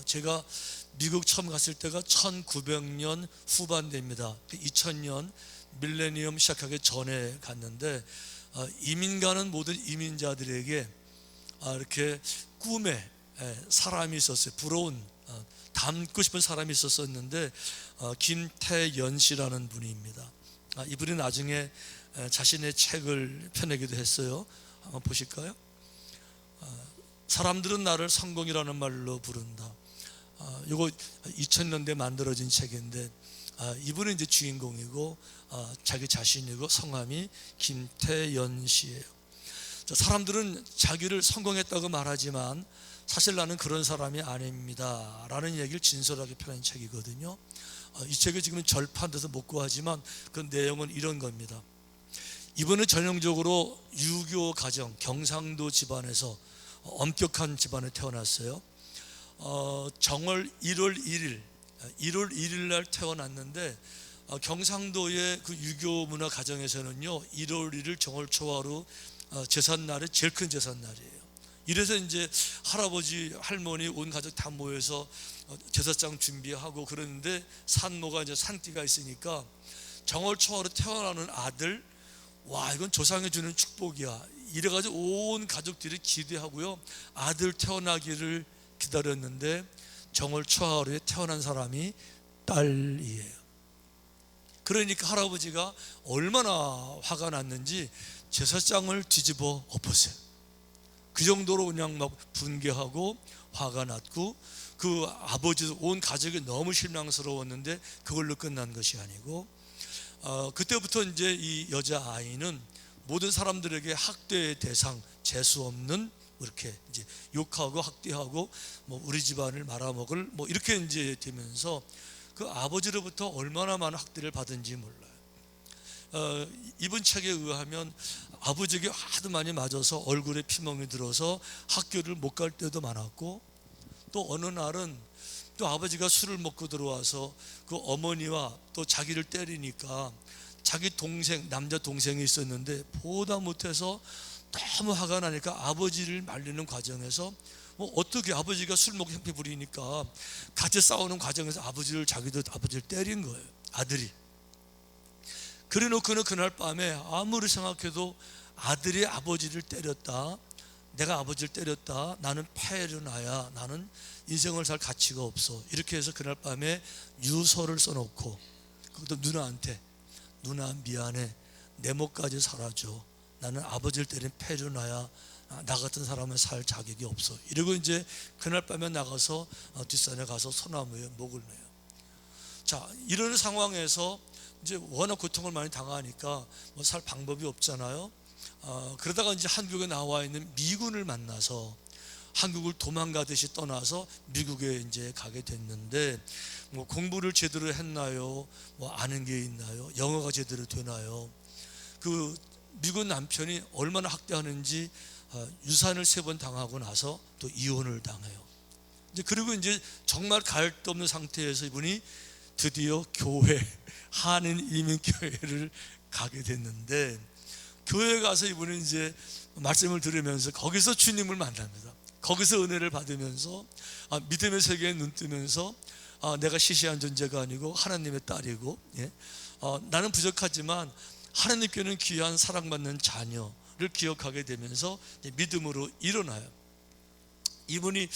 제가 미국 처음 갔을 때가 1900년 후반대입니다. 2000년 밀레니엄 시작하기 전에 갔는데, 이민 가는 모든 이민자들에게 이렇게 꿈에 사람이 있었어요. 부러운, 닮고 싶은 사람이 있었는데, 김태연 씨라는 분입니다. 이분이 나중에 자신의 책을 펴내기도 했어요. 한번 보실까요? 사람들은 나를 성공이라는 말로 부른다. 이거 2000년대 만들어진 책인데, 이분은 이제 주인공이고, 자기 자신이고 성함이 김태연 씨예요. 사람들은 자기를 성공했다고 말하지만 사실 나는 그런 사람이 아닙니다 라는 얘기를 진솔하게 펴낸 책이거든요. 이 책을 지금 절판돼서 못 구하지만 그 내용은 이런 겁니다. 이분은 전형적으로 유교 가정, 경상도 집안에서 엄격한 집안에 태어났어요. 정월 1월 1일 날 태어났는데, 경상도의 그 유교 문화 가정에서는요 1월 1일 정월초하루 제삿날이 제일 큰 제삿날이에요. 이래서 이제 할아버지 할머니 온 가족 다 모여서 제사장 준비하고 그러는데, 산모가 이제 산띠가 있으니까 정월초하루 태어나는 아들, 와 이건 조상이 주는 축복이야 이래가지고 온 가족들이 기대하고요 아들 태어나기를 기다렸는데, 정월초하루에 태어난 사람이 딸이에요. 그러니까 할아버지가 얼마나 화가 났는지 제사장을 뒤집어 엎었어요. 그 정도로 그냥 막 분개하고 화가 났고, 그 아버지도 온 가족이 너무 실망스러웠는데 그걸로 끝난 것이 아니고, 그때부터 이제 이 여자아이는 모든 사람들에게 학대의 대상, 재수 없는, 이렇게 이제 욕하고 학대하고 뭐 우리 집안을 말아먹을 뭐 이렇게 이제 되면서 그 아버지로부터 얼마나 많은 학대를 받은지 몰라요. 이번 책에 의하면 아버지에게 하도 많이 맞아서 얼굴에 피멍이 들어서 학교를 못 갈 때도 많았고, 또 어느 날은 또 아버지가 술을 먹고 들어와서 그 어머니와 또 자기를 때리니까 자기 동생, 남자 동생이 있었는데 보다 못해서 너무 화가 나니까 아버지를 말리는 과정에서 뭐 어떻게 아버지가 술 먹고 형편 부리니까 같이 싸우는 과정에서 자기도 아버지를 때린 거예요, 아들이. 그래 놓고는 그날 밤에 아무리 생각해도 아들이 아버지를 때렸다, 내가 아버지를 때렸다, 나는 패륜아야, 나는 인생을 살 가치가 없어, 이렇게 해서 그날 밤에 유서를 써놓고, 그것도 누나한테, 누나 미안해, 내 목까지 살아줘, 나는 아버지를 때린 패륜아야, 나 같은 사람은 살 자격이 없어, 이러고 이제 그날 밤에 나가서 뒷산에 가서 소나무에 목을 매요. 자, 이런 상황에서 이제 워낙 고통을 많이 당하니까 뭐 살 방법이 없잖아요. 그러다가 이제 한국에 나와 있는 미군을 만나서 한국을 도망가듯이 떠나서 미국에 이제 가게 됐는데, 뭐 공부를 제대로 했나요? 뭐 아는 게 있나요? 영어가 제대로 되나요? 그 미국 남편이 얼마나 학대하는지 유산을 3번 당하고 나서 또 이혼을 당해요. 이제 그리고 이제 정말 갈 데 없는 상태에서 이분이 드디어 교회, 한인 이민교회를 가게 됐는데, 교회에 가서 이분은 이제 말씀을 들으면서 거기서 주님을 만납니다. 거기서 은혜를 받으면서 믿음의 세계에 눈 뜨면서 내가 시시한 존재가 아니고 하나님의 딸이고, 나는 부족하지만 하나님께는 귀한 사랑받는 자녀를 기억하게 되면서 믿음으로 일어나요. 이분이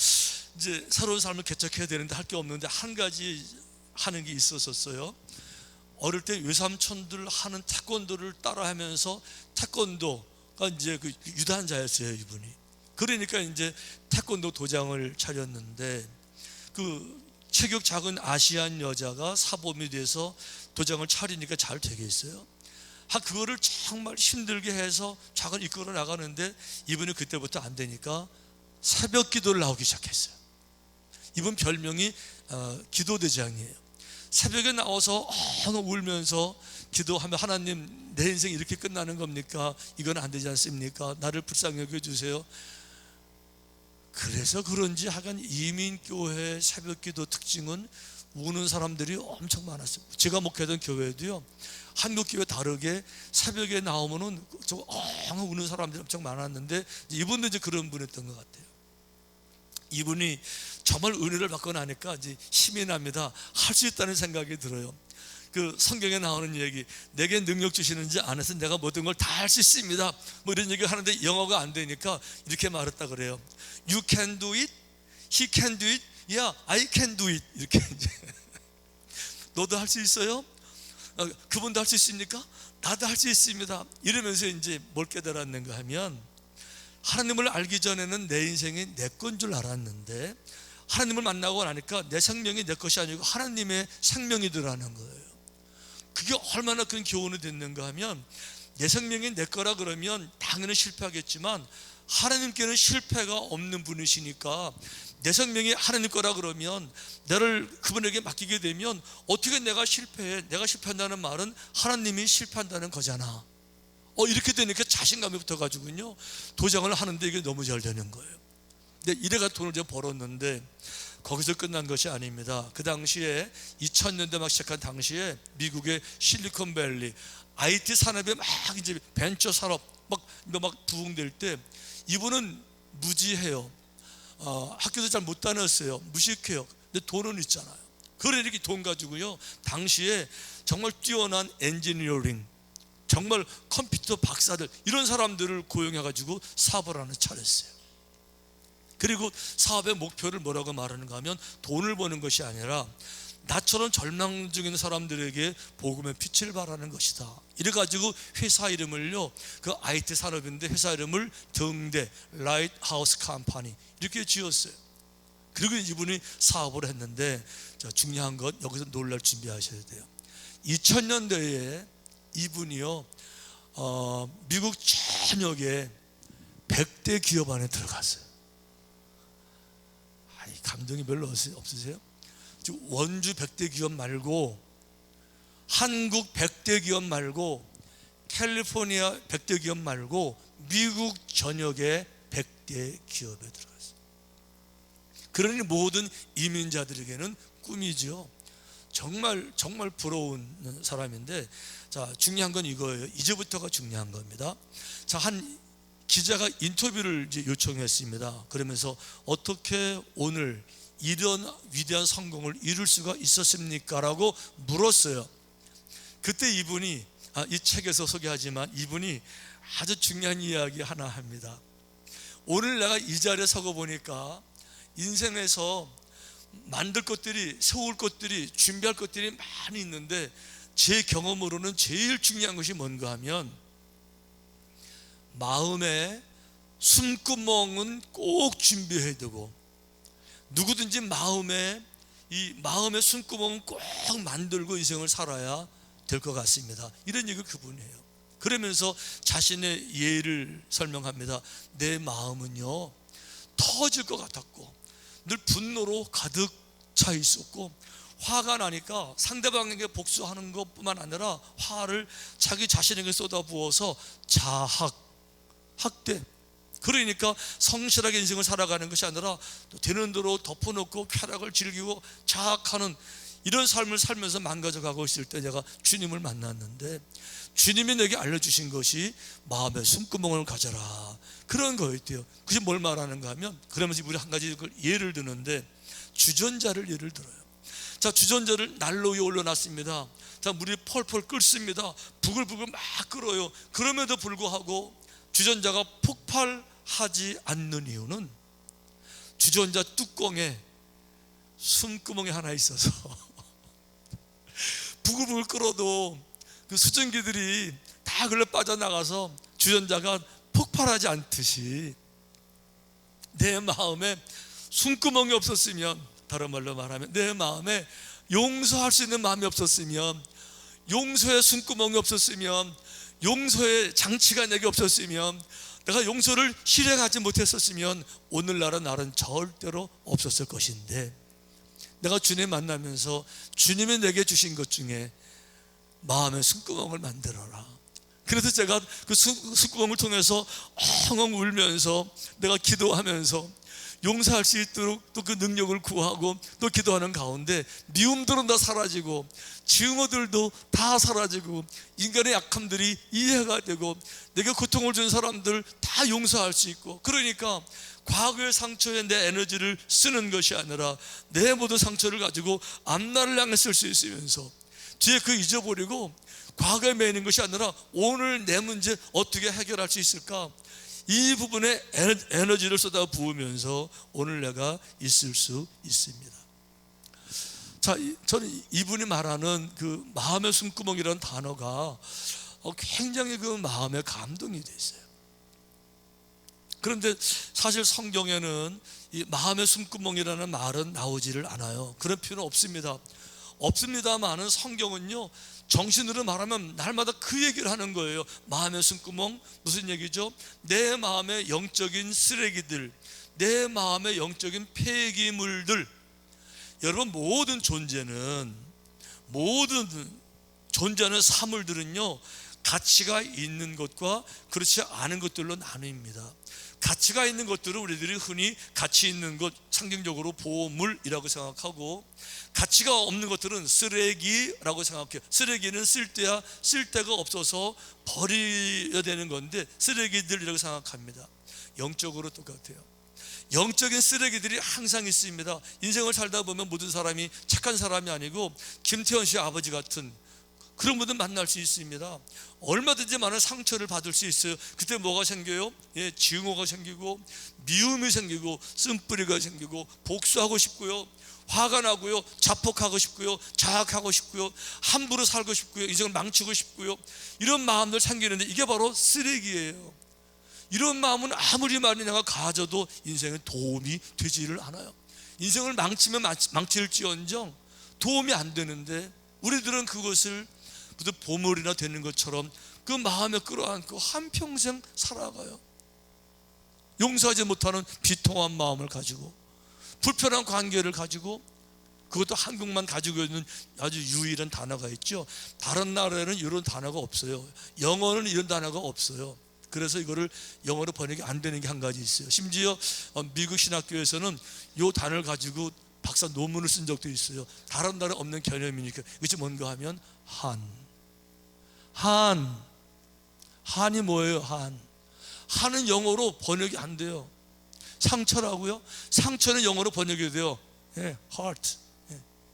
이제 새로운 삶을 개척해야 되는데 할 게 없는데 한 가지 하는 게 있었어요. 어릴 때 외삼촌들 하는 태권도를 따라하면서, 태권도가 이제 그 유단자였어요, 이분이. 그러니까 이제 태권도 도장을 차렸는데, 그 체격 작은 아시안 여자가 사범이 돼서 도장을 차리니까 잘 되겠어요? 그거를 정말 힘들게 해서 작은 이끌어 나가는데, 이분이 그때부터 안 되니까 새벽 기도를 나오기 시작했어요. 이분 별명이 기도대장이에요. 새벽에 나와서 울면서 기도하면, 하나님 내 인생이 이렇게 끝나는 겁니까? 이건 안 되지 않습니까? 나를 불쌍히 여겨주세요. 그래서 그런지 하여간 이민교회 새벽기도 특징은 우는 사람들이 엄청 많았어요. 제가 목회하던 교회도요, 한국교회 다르게 새벽에 나오면은 우는 사람들이 엄청 많았는데, 이분도 이제 그런 분이었던 것 같아요. 이분이 정말 은혜를 받고 나니까 이제 힘이 납니다. 할 수 있다는 생각이 들어요. 그 성경에 나오는 얘기, 내게 능력 주시는 자 안에서 내가 모든 걸 다 할 수 있습니다, 뭐 이런 얘기 하는데 영어가 안 되니까 이렇게 말했다 그래요. You can do it, he can do it, yeah, I can do it. 이렇게 이제 너도 할 수 있어요? 그분도 할 수 있습니까? 나도 할 수 있습니다. 이러면서 이제 뭘 깨달았는가 하면, 하나님을 알기 전에는 내 인생이 내 건 줄 알았는데 하나님을 만나고 나니까 내 생명이 내 것이 아니고 하나님의 생명이더라는 거예요. 그게 얼마나 큰 교훈이 됐는가 하면, 내 생명이 내 거라 그러면 당연히 실패하겠지만 하나님께는 실패가 없는 분이시니까 내 생명이 하나님 거라 그러면 나를 그분에게 맡기게 되면 어떻게 내가 실패해? 내가 실패한다는 말은 하나님이 실패한다는 거잖아. 이렇게 되니까 자신감이 붙어가지고요, 도장을 하는데 이게 너무 잘 되는 거예요. 근데 이래가 돈을 좀 벌었는데 거기서 끝난 것이 아닙니다. 그 당시에 2000년대 막 시작한 당시에 미국의 실리콘밸리 IT 산업에 막 이제 벤처 산업 막 부흥될 때 이분은 무지해요. 학교도 잘 못 다녔어요. 무식해요. 근데 돈은 있잖아요. 그러니 이렇게 돈 가지고요, 당시에 정말 뛰어난 엔지니어링, 정말 컴퓨터 박사들, 이런 사람들을 고용해가지고 사업을 하나 차렸어요. 그리고 사업의 목표를 뭐라고 말하는가 하면, 돈을 버는 것이 아니라 나처럼 절망 중에 있는 사람들에게 복음의 빛을 발하는 것이다. 이래가지고 회사 이름을요, 그 IT 산업인데 회사 이름을 등대 라이트하우스 컴퍼니 이렇게 지었어요. 그리고 이분이 사업을 했는데, 중요한 건 여기서 놀랄 준비하셔야 돼요. 2000년대에 이분이요, 미국 전역에 100대 기업 안에 들어갔어요. 감동이 별로 없으세요? 원주 100대 기업 말고, 한국 100대 기업 말고, 캘리포니아 100대 기업 말고 미국 전역의 100대 기업에 들어갔어요. 그러니 모든 이민자들에게는 꿈이죠. 정말 부러운 사람인데, 자, 중요한 건 이거예요. 이제부터가 중요한 겁니다. 자, 한 기자가 인터뷰를 이제 요청했습니다. 그러면서 어떻게 오늘 이런 위대한 성공을 이룰 수가 있었습니까? 라고 물었어요. 그때 이분이, 이 책에서 소개하지만 이분이 아주 중요한 이야기 하나 합니다. 오늘 내가 이 자리에 서고 보니까 인생에서 만들 것들이, 세울 것들이, 준비할 것들이 많이 있는데 제 경험으로는 제일 중요한 것이 뭔가 하면, 마음의 숨구멍은 꼭 준비해야 되고, 누구든지 마음의 숨구멍은 꼭 만들고 인생을 살아야 될 것 같습니다. 이런 얘기를 그분이 해요. 그러면서 자신의 예를 설명합니다. 내 마음은요, 터질 것 같았고 늘 분노로 가득 차 있었고, 화가 나니까 상대방에게 복수하는 것뿐만 아니라 화를 자기 자신에게 쏟아부어서 학대, 그러니까 성실하게 인생을 살아가는 것이 아니라 또 되는 대로 덮어놓고 쾌락을 즐기고 자학하는 이런 삶을 살면서 망가져가고 있을 때 제가 주님을 만났는데, 주님이 내게 알려주신 것이 마음의 숨구멍을 가져라, 그런 거였대요. 그게 뭘 말하는가 하면, 그러면서 우리 한 가지 예를 드는데, 주전자를 예를 들어요. 자, 주전자를 난로 위에 올려놨습니다. 자, 물이 펄펄 끓습니다. 부글부글 막 끓어요. 그럼에도 불구하고 주전자가 폭발하지 않는 이유는 주전자 뚜껑에 숨구멍이 하나 있어서 부글부글 끓어도 그 수증기들이 다 글러 빠져나가서 주전자가 폭발하지 않듯이, 내 마음에 숨구멍이 없었으면, 다른 말로 말하면 내 마음에 용서할 수 있는 마음이 없었으면, 용서의 숨구멍이 없었으면, 용서의 장치가 내게 없었으면, 내가 용서를 실행하지 못했었으면 오늘날의 나는 절대로 없었을 것인데, 내가 주님 만나면서 주님이 내게 주신 것 중에 마음의 숨구멍을 만들어라. 그래서 제가 그 숨구멍을 통해서 엉엉 울면서 내가 기도하면서 용서할 수 있도록 또 그 능력을 구하고 또 기도하는 가운데 미움들은 다 사라지고 증오들도 다 사라지고 인간의 약함들이 이해가 되고 내게 고통을 준 사람들 다 용서할 수 있고, 그러니까 과거의 상처에 내 에너지를 쓰는 것이 아니라 내 모든 상처를 가지고 앞날을 향해 쓸 수 있으면서 뒤에 그 잊어버리고 과거에 매이는 것이 아니라 오늘 내 문제 어떻게 해결할 수 있을까, 이 부분에 에너지를 쏟아 부으면서 오늘 내가 있을 수 있습니다. 자, 저는 이분이 말하는 그 마음의 숨구멍이라는 단어가 굉장히 그 마음에 감동이 됐어요. 그런데 사실 성경에는 이 마음의 숨구멍이라는 말은 나오지를 않아요. 그런 표현은 없습니다. 없습니다만은 성경은요, 정신으로 말하면 날마다 그 얘기를 하는 거예요. 마음의 숨구멍, 무슨 얘기죠? 내 마음의 영적인 쓰레기들, 내 마음의 영적인 폐기물들. 여러분, 모든 존재는 사물들은요, 가치가 있는 것과 그렇지 않은 것들로 나뉩니다. 가치가 있는 것들은 우리들이 흔히 가치 있는 것, 상징적으로 보물이라고 생각하고, 가치가 없는 것들은 쓰레기라고 생각해요. 쓰레기는 쓸데가 없어서 버려야 되는 건데 쓰레기들이라고 생각합니다. 영적으로 똑같아요. 영적인 쓰레기들이 항상 있습니다. 인생을 살다 보면 모든 사람이 착한 사람이 아니고 김태현 씨 아버지 같은 그런 분들 만날 수 있습니다. 얼마든지 많은 상처를 받을 수 있어요. 그때 뭐가 생겨요? 증오가 생기고 미움이 생기고 쓴뿌리가 생기고 복수하고 싶고요, 화가 나고요, 자폭하고 싶고요, 자학하고 싶고요, 함부로 살고 싶고요, 인생을 망치고 싶고요, 이런 마음들 생기는데 이게 바로 쓰레기예요. 이런 마음은 아무리 많이 내가 가져도 인생에 도움이 되지를 않아요. 인생을 망치면 망칠지언정 도움이 안 되는데 우리들은 그것을 무슨 보물이나 되는 것처럼 그 마음에 끌어안고 한평생 살아가요. 용서하지 못하는 비통한 마음을 가지고, 불편한 관계를 가지고, 그것도 한국만 가지고 있는 아주 유일한 단어가 있죠. 다른 나라에는 이런 단어가 없어요. 영어는 이런 단어가 없어요. 그래서 이거를 영어로 번역이 안 되는 게 한 가지 있어요. 심지어 미국 신학교에서는 이 단어를 가지고 박사 논문을 쓴 적도 있어요. 다른 나라에 없는 개념이니까. 이것이 뭔가 하면 한이 뭐예요? 한은 영어로 번역이 안 돼요. 상처라고요? 상처는 영어로 번역이 돼요. heart,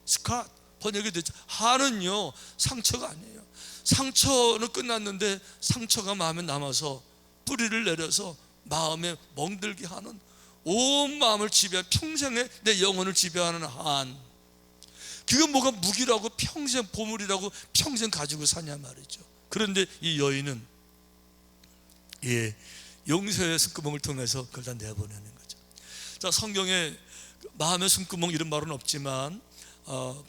scar 번역이 되죠. 한은요, 상처가 아니에요. 상처는 끝났는데 상처가 마음에 남아서 뿌리를 내려서 마음에 멍들게 하는, 온 마음을 지배하는, 평생에 내 영혼을 지배하는 한, 그건 뭐가 무기라고 평생 보물이라고 평생 가지고 사냐 말이죠. 그런데 이 여인은 용서의 숨구멍을 통해서 그걸 다 내보내는 거죠. 자, 성경에 마음의 숨구멍 이런 말은 없지만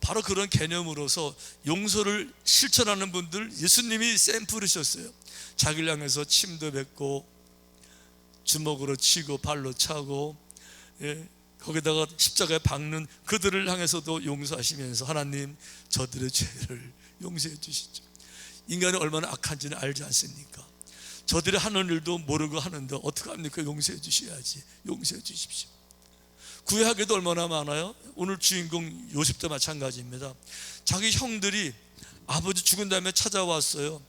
바로 그런 개념으로서 용서를 실천하는 분들 예수님이 샘플이셨어요. 자기를 향해서 침도 뱉고 주먹으로 치고 발로 차고, 거기다가 십자가에 박는 그들을 향해서도 용서하시면서 하나님, 저들의 죄를 용서해 주시죠. 인간이 얼마나 악한지는 알지 않습니까? 저들이 하는 일도 모르고 하는데 어떻게 합니까? 용서해 주셔야지. 용서해 주십시오. 구약에도 얼마나 많아요. 오늘 주인공 요셉도 마찬가지입니다. 자기 형들이 아버지 죽은 다음에 찾아왔어요.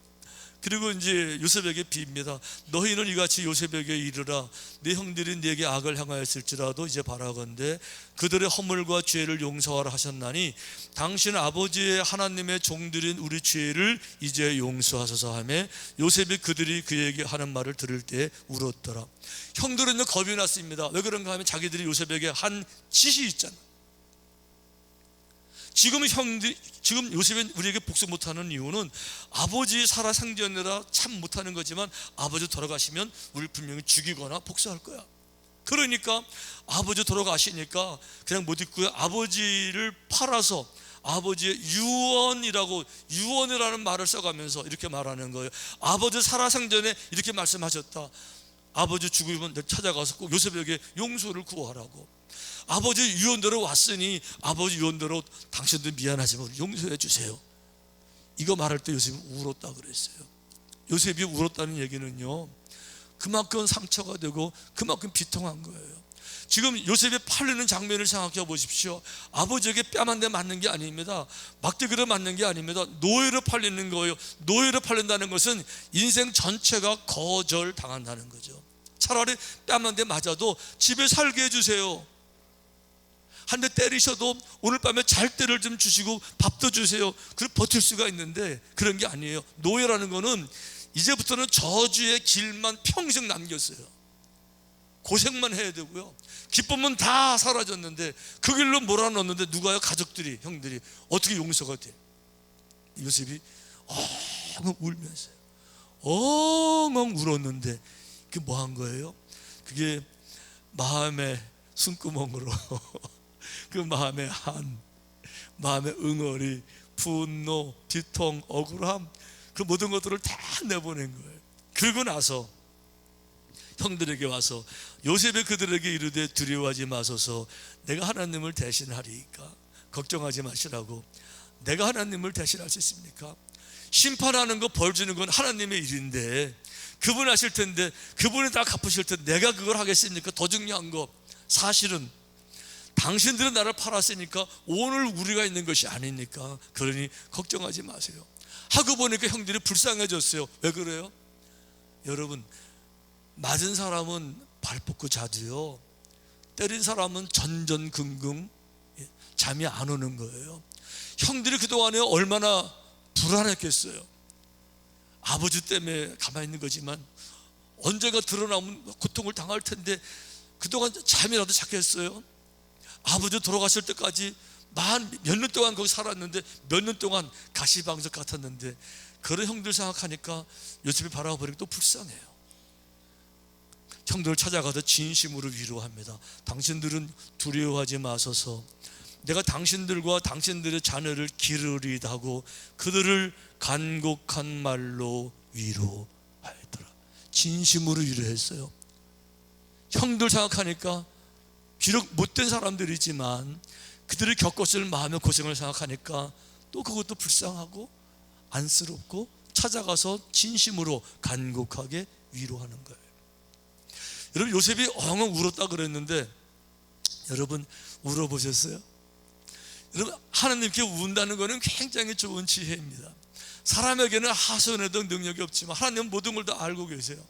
그리고 이제 요셉에게 빕니다. 너희는 이같이 요셉에게 이르라. 네 형들이 네게 악을 행하였을지라도 이제 바라건대 그들의 허물과 죄를 용서하라 하셨나니 당신 아버지의 하나님의 종들인 우리 죄를 이제 용서하소서 하며 요셉이 그들이 그에게 하는 말을 들을 때 울었더라. 형들은 겁이 났습니다. 왜 그런가 하면 자기들이 요셉에게 한 짓이 있잖아. 지금 요셉이 우리에게 복수 못하는 이유는 아버지 살아생전이라 참 못하는 거지만 아버지 돌아가시면 우리 분명히 죽이거나 복수할 거야. 그러니까 아버지 돌아가시니까 그냥 못 있고요, 아버지를 팔아서 아버지의 유언이라는 말을 써가면서 이렇게 말하는 거예요. 아버지 살아생전에 이렇게 말씀하셨다. 아버지 죽으면 찾아가서 꼭 요셉에게 용서를 구하라고. 아버지 유언대로 왔으니 아버지 유언대로 당신도 미안하지만 용서해 주세요. 이거 말할 때 요셉이 울었다 그랬어요. 요셉이 울었다는 얘기는요, 그만큼 상처가 되고 그만큼 비통한 거예요. 지금 요셉이 팔리는 장면을 생각해 보십시오. 아버지에게 뺨 한 대 맞는 게 아닙니다. 막대기로 맞는 게 아닙니다. 노예로 팔리는 거예요. 노예로 팔린다는 것은 인생 전체가 거절당한다는 거죠. 차라리 뺨 한 대 맞아도 집에 살게 해주세요. 한 대 때리셔도 오늘 밤에 잘 때를 좀 주시고 밥도 주세요. 그럼 버틸 수가 있는데 그런 게 아니에요. 노예라는 거는 이제부터는 저주의 길만 평생 남겼어요. 고생만 해야 되고요. 기쁨은 다 사라졌는데 그 길로 몰아넣었는데 누가요? 가족들이, 형들이 어떻게 용서가 돼? 요셉이 엉엉 울면서요. 엉엉 울었는데 그게 뭐 한 거예요? 그게 마음의 숨구멍으로 그 마음의 마음의 응어리, 분노, 비통, 억울함, 그 모든 것들을 다 내보낸 거예요. 그러고 나서 형들에게 와서 요셉이 그들에게 이르되 두려워하지 마소서, 내가 하나님을 대신하리이까. 걱정하지 마시라고. 내가 하나님을 대신할 수 있습니까? 심판하는 거, 벌 주는 건 하나님의 일인데 그분 하실 텐데, 그분이 다 갚으실 텐데 내가 그걸 하겠습니까? 더 중요한 거, 사실은 당신들은 나를 팔았으니까 오늘 우리가 있는 것이 아니니까, 그러니 걱정하지 마세요 하고 보니까 형들이 불쌍해졌어요. 왜 그래요? 여러분, 맞은 사람은 발 뻗고 자도요, 때린 사람은 전전긍긍 잠이 안 오는 거예요. 형들이 그동안에 얼마나 불안했겠어요. 아버지 때문에 가만히 있는 거지만 언젠가 드러나면 고통을 당할 텐데 그동안 잠이라도 잤겠어요? 아버지 돌아가실 때까지 몇 년 동안 거기 살았는데 몇 년 동안 가시방석 같았는데, 그런 형들 생각하니까 요셉이 바라보니까 또 불쌍해요. 형들을 찾아가서 진심으로 위로합니다. 당신들은 두려워하지 마소서, 내가 당신들과 당신들의 자녀를 기르리다 하고 그들을 간곡한 말로 위로하였더라. 진심으로 위로했어요. 형들 생각하니까 비록 못된 사람들이지만 그들이 겪었을 마음의 고생을 생각하니까 또 그것도 불쌍하고 안쓰럽고 찾아가서 진심으로 간곡하게 위로하는 거예요. 여러분, 요셉이 엉엉 울었다 그랬는데 여러분 울어보셨어요? 여러분, 하나님께 운다는 것은 굉장히 좋은 지혜입니다. 사람에게는 하소연해도 능력이 없지만 하나님은 모든 걸 다 알고 계세요.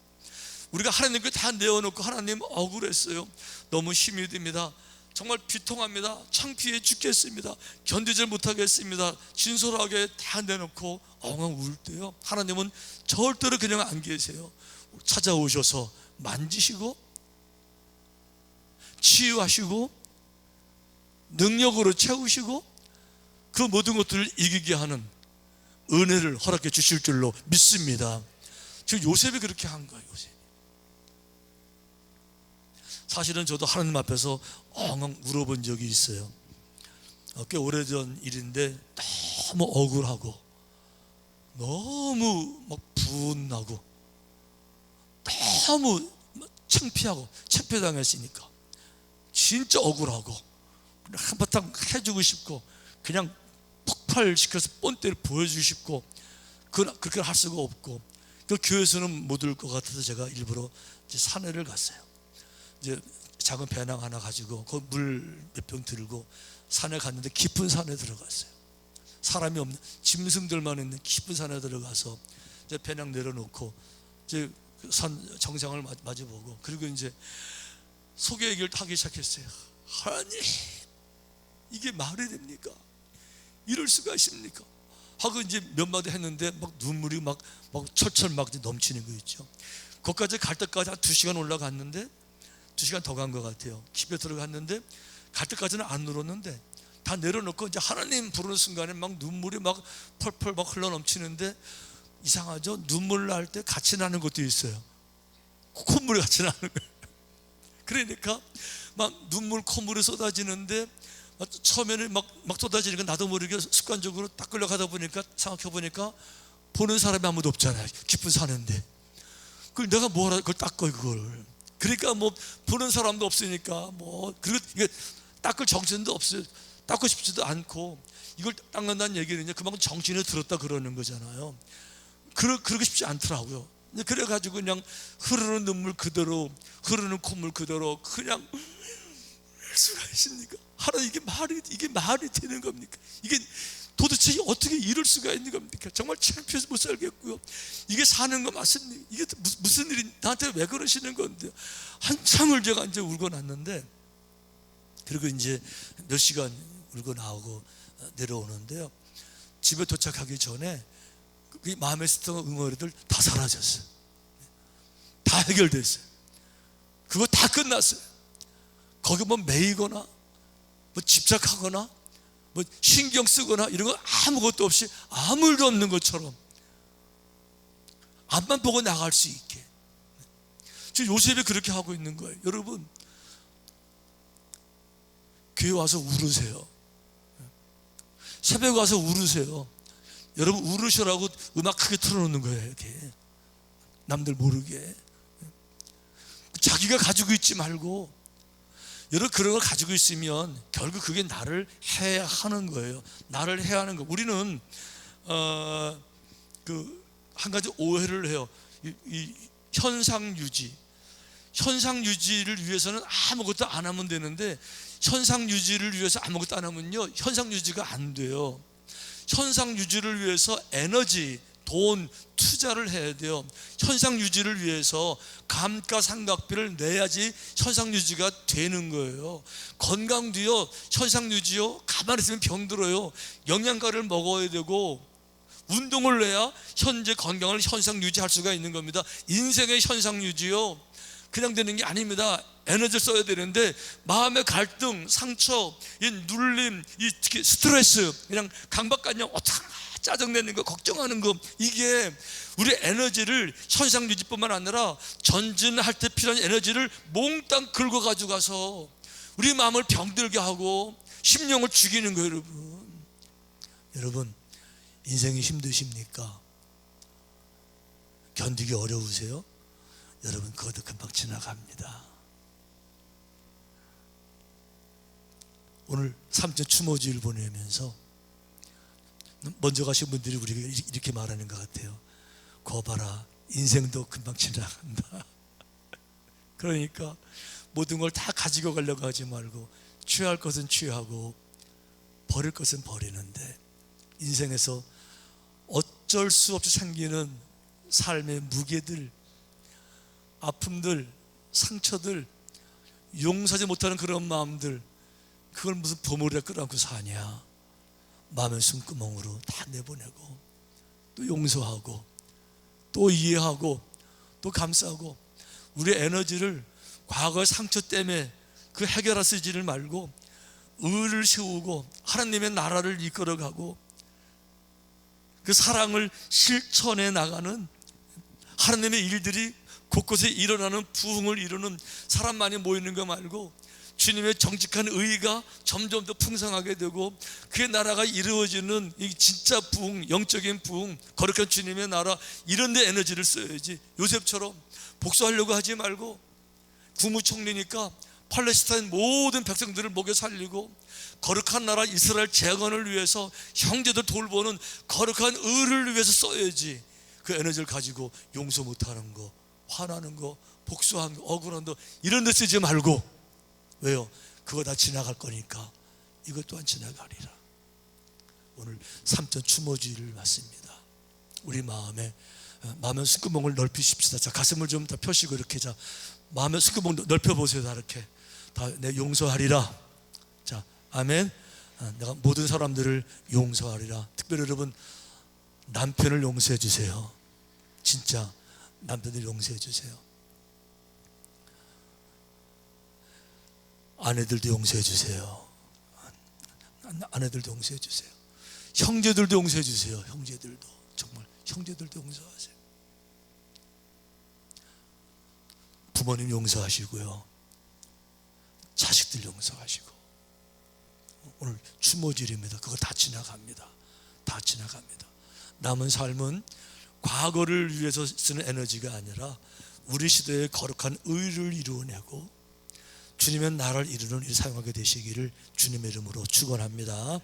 우리가 하나님께 다 내어놓고 하나님 억울했어요, 너무 힘이 듭니다, 정말 비통합니다, 창피해 죽겠습니다, 견디질 못하겠습니다, 진솔하게 다 내놓고 엉엉 울 때요, 하나님은 절대로 그냥 안 계세요. 찾아오셔서 만지시고 치유하시고 능력으로 채우시고 그 모든 것들을 이기게 하는 은혜를 허락해 주실 줄로 믿습니다. 지금 요셉이 그렇게 한 거예요. 요셉이. 사실은 저도 하나님 앞에서 엉엉 울어본 적이 있어요. 꽤 오래전 일인데 너무 억울하고 너무 막 분나고 너무 창피하고 창피당했으니까 진짜 억울하고 한바탕 해주고 싶고 그냥 폭발시켜서 뻔때를 보여주고 싶고 그렇게 할 수가 없고, 그 교회에서는 못 올 것 같아서 제가 일부러 이제 산에를 갔어요. 이제 작은 배낭 하나 가지고 그 물 몇 병 들고 산에 갔는데 깊은 산에 들어갔어요. 사람이 없는 짐승들만 있는 깊은 산에 들어가서 이제 배낭 내려놓고 이제 산 정상을 마주보고, 그리고 이제 소개 얘기를 하기 시작했어요. 하나님, 이게 말이 됩니까? 이럴 수가 있습니까? 하고 이제 몇 마디 했는데 막 눈물이 막 철철 막 넘치는 거 있죠. 거기까지 갈 때까지 한 2시간 올라갔는데 2시간 더 간 것 같아요. 집에 들어갔는데 갈 때까지는 안 울었는데 다 내려놓고 이제 하나님 부르는 순간에 막 눈물이 막 펄펄 막 흘러 넘치는데, 이상하죠? 눈물 날 때 같이 나는 것도 있어요. 콧물이 같이 나는 거예요. 그러니까 막 눈물 콧물이 쏟아지는데 처음에는 막 쏟아지니까 나도 모르게 습관적으로 닦으려 가다 보니까 생각해 보니까 보는 사람이 아무도 없잖아요. 깊은 산인데 그걸 내가 뭐하라 그걸 닦아 그걸. 그러니까 뭐 보는 사람도 없으니까 뭐, 그리고 이게 닦을 정신도 없어요. 닦고 싶지도 않고, 이걸 닦는다는 얘기는 이제 그만큼 정신이 들었다 그러는 거잖아요. 그러고 싶지 않더라고요. 그래가지고 그냥 흐르는 눈물 그대로, 흐르는 콧물 그대로 그냥 할 수가 있습니까? 하나님, 이게 말이 되는 겁니까? 이게 도대체 어떻게 이럴 수가 있는 겁니까? 정말 창피해서 못 살겠고요. 이게 사는 거 맞습니까? 이게 무슨 일이, 나한테 왜 그러시는 건데? 한참을 제가 이제 울고 났는데, 그리고 이제 몇 시간 울고 나오고 내려오는데요, 집에 도착하기 전에 그 마음에 있었던 응어리들 다 사라졌어요. 다 해결됐어요. 그거 다 끝났어요. 거기 뭐 매이거나 뭐 집착하거나 뭐 신경 쓰거나 이런 거 아무것도 없이 아무 일도 없는 것처럼 앞만 보고 나갈 수 있게. 지금 요셉이 그렇게 하고 있는 거예요. 여러분, 교회 와서 울으세요. 새벽에 와서 울으세요. 여러분, 울으시라고 음악 크게 틀어놓는 거예요. 이렇게 남들 모르게. 자기가 가지고 있지 말고, 여러분, 그런 걸 가지고 있으면 결국 그게 나를 해야 하는 거예요. 나를 해야 하는 거. 우리는 한 가지 오해를 해요. 이 현상 유지를 위해서는 아무것도 안 하면 되는데, 현상 유지를 위해서 아무것도 안 하면요, 현상 유지가 안 돼요. 현상 유지를 위해서 에너지, 돈, 투자를 해야 돼요. 현상 유지를 위해서 감가상각비를 내야지 현상 유지가 되는 거예요. 건강도요, 현상 유지요, 가만히 있으면 병들어요. 영양가를 먹어야 되고 운동을 해야 현재 건강을 현상 유지할 수가 있는 겁니다. 인생의 현상 유지요, 그냥 되는 게 아닙니다. 에너지를 써야 되는데, 마음의 갈등, 상처, 이 눌림, 이 특히 스트레스, 그냥 강박관념, 어떡하나 짜증내는 거, 걱정하는 거, 이게 우리 에너지를 현상 유지뿐만 아니라 전진할 때 필요한 에너지를 몽땅 긁어 가지고 가서 우리 마음을 병들게 하고 심령을 죽이는 거예요. 여러분, 인생이 힘드십니까? 견디기 어려우세요? 여러분, 그것도 금방 지나갑니다. 오늘 삼천 추모주일 보내면서 먼저 가신 분들이 우리가 이렇게 말하는 것 같아요. 거 봐라, 인생도 금방 지나간다. 그러니까 모든 걸 다 가지고 가려고 하지 말고, 취할 것은 취하고 버릴 것은 버리는데, 인생에서 어쩔 수 없이 생기는 삶의 무게들, 아픔들, 상처들, 용서하지 못하는 그런 마음들, 그걸 무슨 보물에 끌어안고 사냐. 마음의 숨구멍으로 다 내보내고, 또 용서하고, 또 이해하고, 또 감싸고, 우리의 에너지를 과거의 상처 때문에 그 해결할 쓰지를 말고 의를 세우고 하나님의 나라를 이끌어가고 그 사랑을 실천해 나가는 하나님의 일들이 곳곳에 일어나는, 부흥을 이루는, 사람 많이 모이는 거 말고 주님의 정직한 의가 점점 더 풍성하게 되고 그의 나라가 이루어지는 이 진짜 부흥, 영적인 부흥, 거룩한 주님의 나라, 이런 데 에너지를 써야지. 요셉처럼 복수하려고 하지 말고, 국무총리니까 팔레스타인 모든 백성들을 먹여 살리고 거룩한 나라 이스라엘 재건을 위해서 형제들 돌보는 거룩한 의를 위해서 써야지. 그 에너지를 가지고 용서 못하는 거, 화나는 거, 복수하는 거, 억울한 거, 이런 데 쓰지 말고. 왜요? 그거 다 지나갈 거니까 이것 또한 지나가리라. 오늘 삼천 추모주의를 맞습니다. 우리 마음의 숨구멍을 넓히십시다. 자, 가슴을 좀 더 펴시고 이렇게, 자, 마음의 숨구멍 넓혀보세요. 다 이렇게 다 내 용서하리라. 자, 아멘. 내가 모든 사람들을 용서하리라. 특별히 여러분, 남편을 용서해 주세요. 진짜 남편을 용서해 주세요. 아내들도 용서해 주세요. 아내들도 용서해 주세요. 형제들도 용서해 주세요. 형제들도, 정말 형제들도 용서하세요. 부모님 용서하시고요, 자식들 용서하시고. 오늘 추모질입니다. 그거 다 지나갑니다. 다 지나갑니다. 남은 삶은 과거를 위해서 쓰는 에너지가 아니라 우리 시대의 거룩한 의를 이루어내고 주님의 나라를 이루는 일 사용하게 되시기를 주님의 이름으로 축원합니다.